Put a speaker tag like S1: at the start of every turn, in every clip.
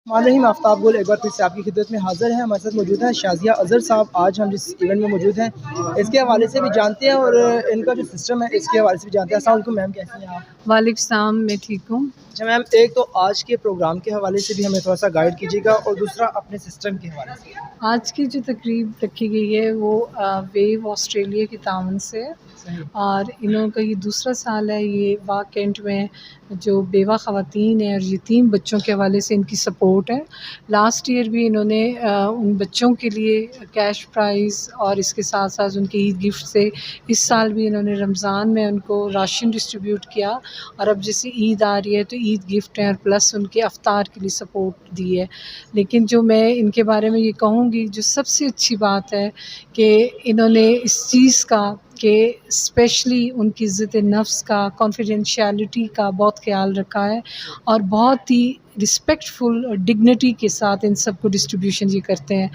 S1: रहीम आफ्ताब गुल एक बार फिर से आपकी खिदमत में हाजिर है। हमारे साथ मौजूद हैं शाजिया अजहर साहब। आज हम जिस इवेंट में मौजूद हैं इसके हवाले से भी जानते हैं और इनका जो सिस्टम है इसके हवाले से भी जानते हैं। अस्सलाम वालेकुम मैम, कैसी हैं आप?
S2: वालेकुम सलाम, मैं ठीक हूँ।
S1: अच्छा मैम, एक तो आज के प्रोग्राम के हवाले से भी हमें थोड़ा सा गाइड कीजिएगा और दूसरा अपने सिस्टम के हवाले से।
S2: आज की जो तकरीब रखी गई है वो वेव ऑस्ट्रेलिया के तावन से है और इन्हों का ये दूसरा साल है। ये वाक कैंट में जो बेवा ख़वातीन हैं और यतीम बच्चों के हवाले से इनकी सपोर्ट है। लास्ट ईयर भी इन्होंने उन बच्चों के लिए कैश प्राइज़ और इसके साथ साथ उनके ईद गिफ्ट से इस साल भी इन्होंने रमज़ान में उनको राशन डिस्ट्रीब्यूट किया और अब जैसे ईद आ रही है तो ईद गिफ्ट है और प्लस उनके अफ्तार के लिए सपोर्ट दी है। लेकिन जो मैं इनके बारे में ये कहूँगी, जो सबसे अच्छी बात है कि इन्होंने इस चीज़ का कि स्पेशली उनकी इज़्ज़त नफ्स का, कॉन्फिडेंशियलिटी का बहुत ख्याल रखा है और बहुत ही रिस्पेक्टफुल और डिग्निटी के साथ इन सब को डिस्ट्रीब्यूशन ये करते हैं।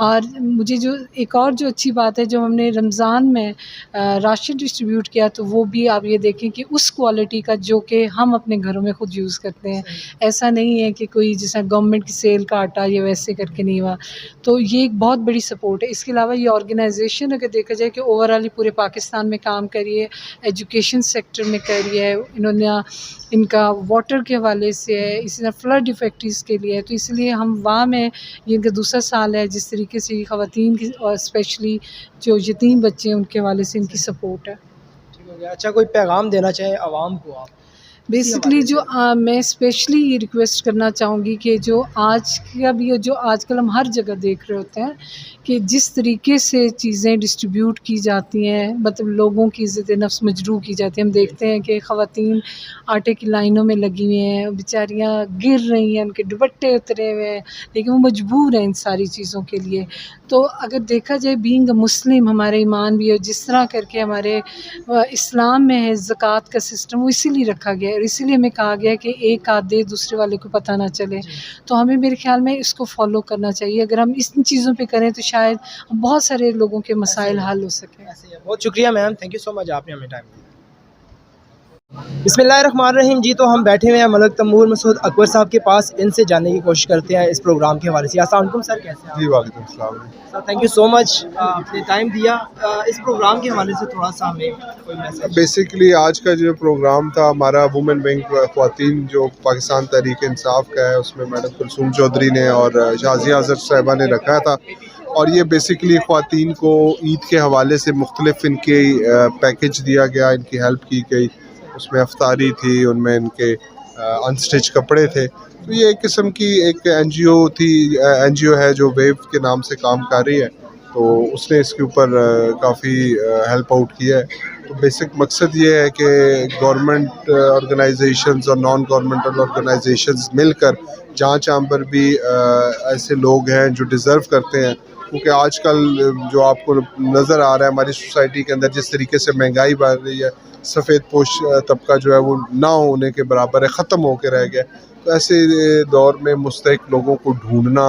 S2: और मुझे जो एक और जो अच्छी बात है, जो हमने रमज़ान में राशन डिस्ट्रीब्यूट किया तो वो भी आप ये देखें कि उस क्वालिटी का जो कि हम अपने घरों में ख़ुद यूज़ करते हैं। ऐसा नहीं है कि कोई जैसा गवर्नमेंट की सेल का आटा या वैसे करके नहीं हुआ। तो ये एक बहुत बड़ी सपोर्ट है। इसके अलावा ये ऑर्गेनाइजेशन अगर देखा जाए कि ओवरऑल पूरे पाकिस्तान में काम कर रही है, एजुकेशन सेक्टर में कर रही है। इन्होंने इनका वाटर के हवाले से है, इसी तरह फ्लड इफेक्ट्स के लिए है। तो इसलिए हम वहाँ में ये इनका दूसरा साल है जिस तरीके से ख़वातीन की और स्पेशली जो यतीम बच्चे हैं उनके हवाले से इनकी सपोर्ट है।
S1: ठीक हो गया। अच्छा, कोई पैगाम देना चाहे आवाम को आप?
S2: बेसिकली जो मैं स्पेशली ये रिक्वेस्ट करना चाहूँगी कि जो आज का भी जो आजकल हम हर जगह देख रहे होते हैं कि जिस तरीके से चीज़ें डिस्ट्रीब्यूट की जाती हैं, मतलब लोगों की इज़्ज़त नफ्स मजरूह की जाती है। हम देखते हैं कि ख़वातीन आटे की लाइनों में लगी हुई हैं, बेचारियाँ गिर रही हैं, उनके दुपट्टे उतरे हुए हैं, लेकिन वो मजबूर हैं इन सारी चीज़ों के लिए। तो अगर देखा जाए बीइंग अ मुस्लिम हमारा ईमान भी है, जिस तरह करके हमारे इस्लाम में है ज़कात का सिस्टम, वो इसीलिए रखा गया है और इसीलिए हमें कहा गया है कि एक आध दे दूसरे वाले को पता ना चले। तो हमें मेरे ख्याल में इसको फॉलो करना चाहिए। अगर हम इन चीज़ों पे करें तो शायद बहुत सारे लोगों के मसाइल हल हो सकें।
S1: बहुत शुक्रिया ma'am, thank you so much, आपने हमें टाइम दिया। बिस्मिल्लाहिर्रहमानिर्रहीम। जी, तो हम बैठे हुए हैं मलक तमूर मसूद अकबर साहब के पास। इनसे जानने की कोशिश करते हैं इस प्रोग्राम के हवाले से। अस्सलाम वालेकुम सर, कैसे हैं?
S3: जी वालेकुम सलाम
S1: sir, thank you so much, आपने टाइम दिया। इस प्रोग्राम के हवाले से थोड़ा सा हमें कोई मैसेज।
S3: बेसिकली आज का जो प्रोग्राम था हमारा वुमेन विंग ख्वातीन जो पाकिस्तान तहरीक इंसाफ का है, उसमें मैडम कुलसूम चौधरी ने और शाजिया अजहर साहिबा ने रखा था। और ये बेसिकली ख्वातीन को ईद के हवाले से मुख्तलिफ इनके पैकेज दिया गया, इनकी हेल्प की गई। उसमें अफ्तारी थी, उनमें इनके अनस्टिच कपड़े थे। तो ये एक किस्म की एक एनजीओ थी, एनजीओ है जो वेव के नाम से काम कर रही है। तो उसने इसके ऊपर काफ़ी हेल्प आउट किया है। तो बेसिक मकसद ये है कि गवर्नमेंट ऑर्गेनाइजेशंस और नॉन गवर्नमेंटल ऑर्गेनाइजेशंस मिलकर जहाँ पर भी ऐसे लोग हैं जो डिज़र्व करते हैं, क्योंकि आजकल जो आपको नज़र आ रहा है हमारी सोसाइटी के अंदर जिस तरीके से महंगाई बढ़ रही है, सफ़ेद पोश तबका जो है वो ना होने के बराबर है, ख़त्म होकर रह गया। तो ऐसे दौर में मुस्तहिक लोगों को ढूंढना,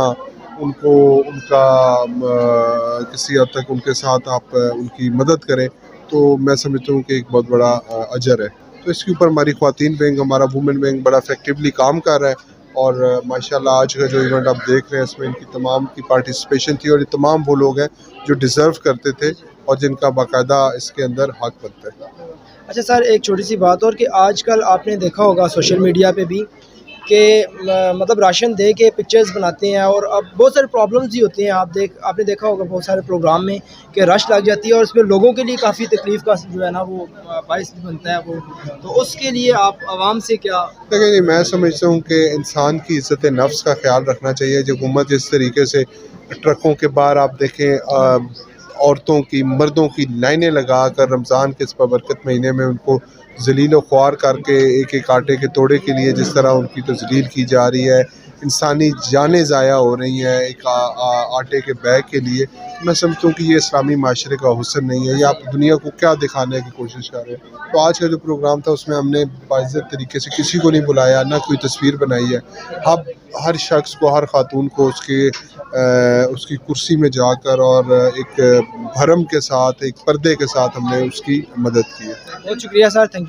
S3: उनको उनका किसी हद तक उनके साथ आप उनकी मदद करें, तो मैं समझता हूँ कि एक बहुत बड़ा अजर है। तो इसके ऊपर हमारी ख्वातीन विंग, हमारा वुमेन विंग बड़ा इफेक्टिवली काम कर रहा है। और माशाल्लाह आज का जो इवेंट आप देख रहे हैं इसमें इनकी तमाम की पार्टिसिपेशन थी और ये तमाम वो लोग हैं जो डिज़र्व करते थे और जिनका बाकायदा इसके अंदर हक बनता है।
S1: अच्छा सर, एक छोटी सी बात और कि आजकल आपने देखा होगा सोशल मीडिया पे भी कि मतलब राशन दे के पिक्चर्स बनाते हैं और अब बहुत सारे प्रॉब्लम्स भी होती हैं। आपने देखा होगा बहुत सारे प्रोग्राम में कि रश लग जाती है और इसमें लोगों के लिए काफ़ी तकलीफ़ का जो है ना वो बाइस भी बनता है वो। तो उसके लिए आप आवाम से क्या?
S3: देखिए जी, मैं समझता हूँ कि इंसान की इज़्ज़त नफ्स का ख्याल रखना चाहिए। जो हुकूमत जिस तरीके से ट्रकों के बाहर आप देखें औरतों की, मर्दों की लाइनें लगा कर रमज़ान के इस बरकत महीने में उनको ज़लील व ख्वार करके एक एक आटे के तोड़े के लिए जिस तरह उनकी तज़लील की जा रही है, इंसानी जानें ज़ाया हो रही हैं एक आटे के बैग के लिए, मैं समझता हूँ कि ये इस्लामी माशरे का हुस्न नहीं है। ये आप दुनिया को क्या दिखाने की कोशिश कर रहे हैं। तो आज का जो प्रोग्राम था उसमें हमने बाइज़्ज़त तरीके से किसी को नहीं बुलाया, ना कोई तस्वीर बनाई है। हम हर शख्स को, हर खातून को उसकी कुर्सी में जाकर और एक भरम के साथ, एक पर्दे के साथ हमने उसकी मदद की है।
S1: बहुत शुक्रिया सर, थैंक यू।